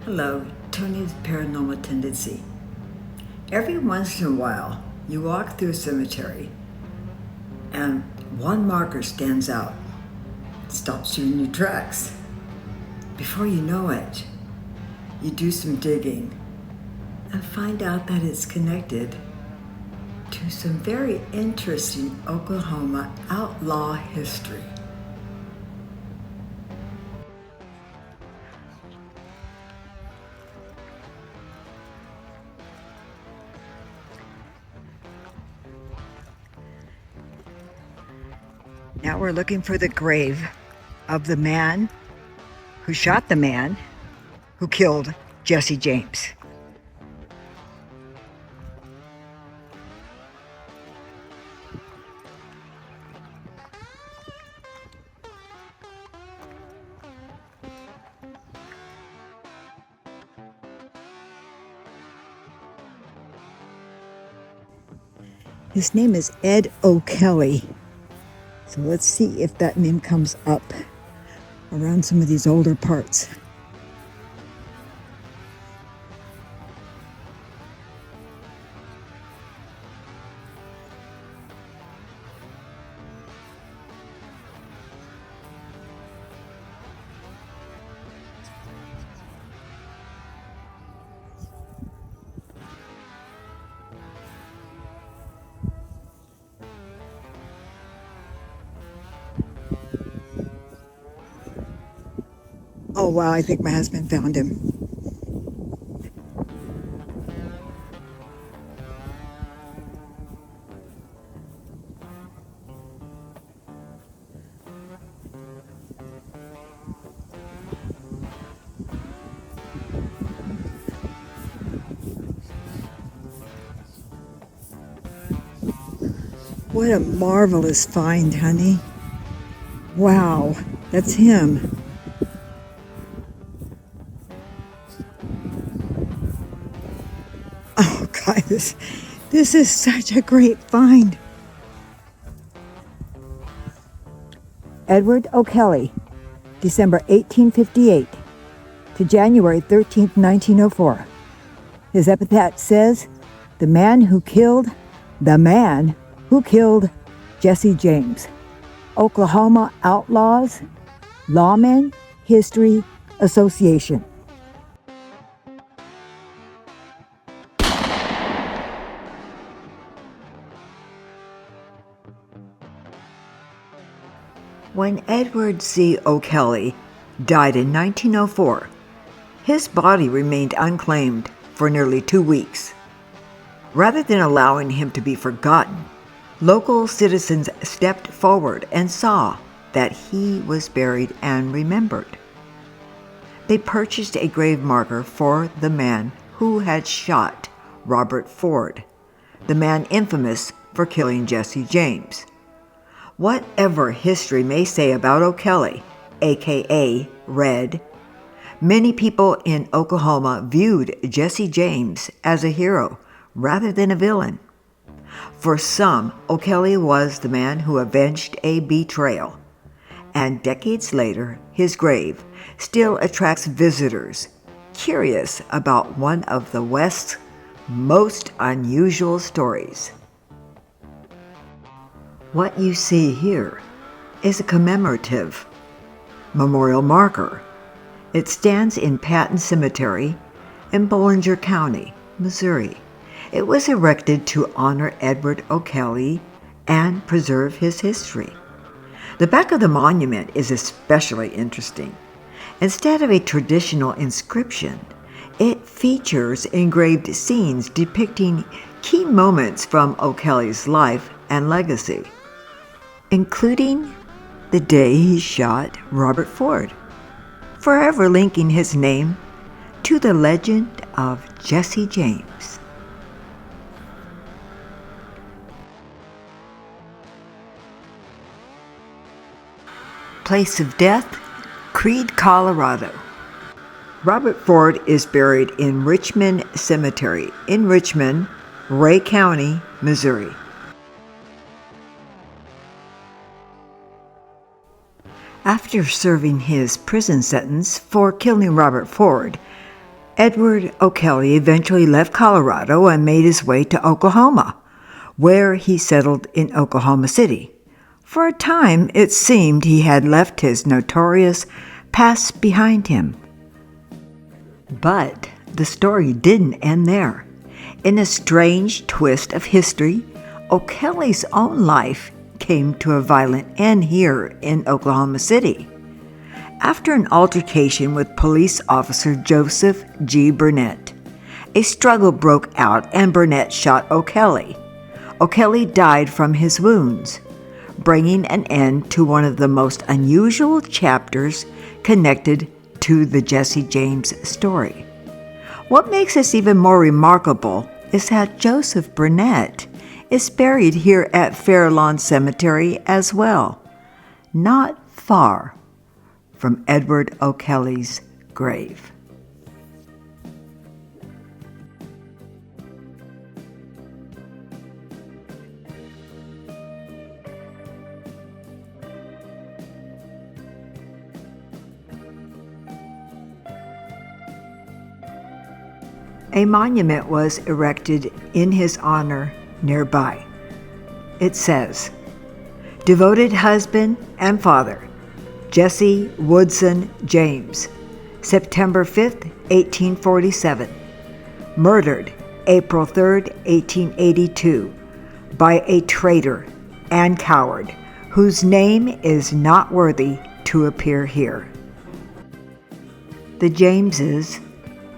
Hello, Tony's Paranormal Tendency. Every once in a while, you walk through a cemetery and one marker stands out, stops you in your tracks. Before you know it, you do some digging and find out that it's connected to some very interesting Oklahoma outlaw history. Now we're looking for the grave of the man who shot the man who killed Jesse James. His name is Ed O'Kelly. So let's see if that name comes up around some of these older parts. Oh wow, I think my husband found him. What a marvelous find, honey. Wow, that's him. Oh, God, this is such a great find. Edward O'Kelly, December 1858 to January 13th, 1904. His epitaph says, the man who killed Jesse James. Oklahoma Outlaws, Lawmen History Association. When Edward C. O'Kelly died in 1904, his body remained unclaimed for nearly 2 weeks. Rather than allowing him to be forgotten, local citizens stepped forward and saw that he was buried and remembered. They purchased a grave marker for the man who had shot Robert Ford, the man infamous for killing Jesse James. Whatever history may say about O'Kelly, aka Red, many people in Oklahoma viewed Jesse James as a hero rather than a villain. For some, O'Kelly was the man who avenged a betrayal, and decades later, his grave still attracts visitors curious about one of the West's most unusual stories. What you see here is a commemorative memorial marker. It stands in Patton Cemetery in Bollinger County, Missouri. It was erected to honor Edward O'Kelly and preserve his history. The back of the monument is especially interesting. Instead of a traditional inscription, it features engraved scenes depicting key moments from O'Kelly's life and legacy, including the day he shot Robert Ford, forever linking his name to the legend of Jesse James. Place of death, Creede, Colorado. Robert Ford is buried in Richmond Cemetery in Richmond, Ray County, Missouri. After serving his prison sentence for killing Robert Ford, Edward O'Kelly eventually left Colorado and made his way to Oklahoma, where he settled in Oklahoma City. For a time, it seemed he had left his notorious past behind him. But the story didn't end there. In a strange twist of history, O'Kelly's own life came to a violent end here in Oklahoma City. After an altercation with police officer Joseph G. Burnett, a struggle broke out and Burnett shot O'Kelly. O'Kelly died from his wounds, bringing an end to one of the most unusual chapters connected to the Jesse James story. What makes this even more remarkable is that Joseph Burnett is buried here at Fairlawn Cemetery as well, not far from Edward O'Kelly's grave. A monument was erected in his honor nearby. It says, "Devoted husband and father, Jesse Woodson James, September 5th, 1847. Murdered April 3rd, 1882, by a traitor and coward whose name is not worthy to appear here." The Jameses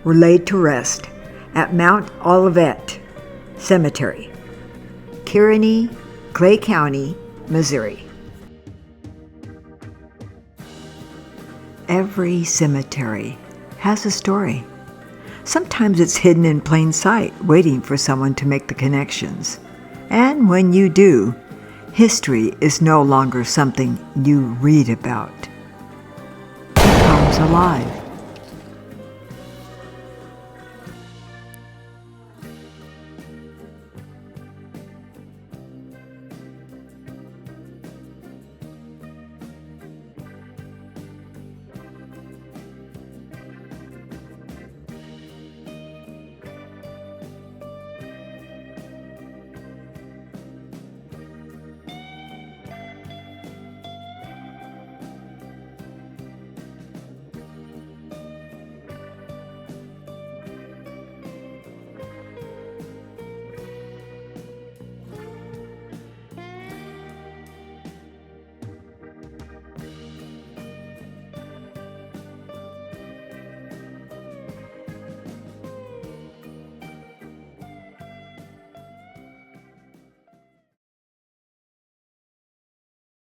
were laid to rest at Mount Olivet Cemetery, Kearney, Clay County, Missouri. Every cemetery has a story. Sometimes it's hidden in plain sight, waiting for someone to make the connections. And when you do, history is no longer something you read about. It comes alive.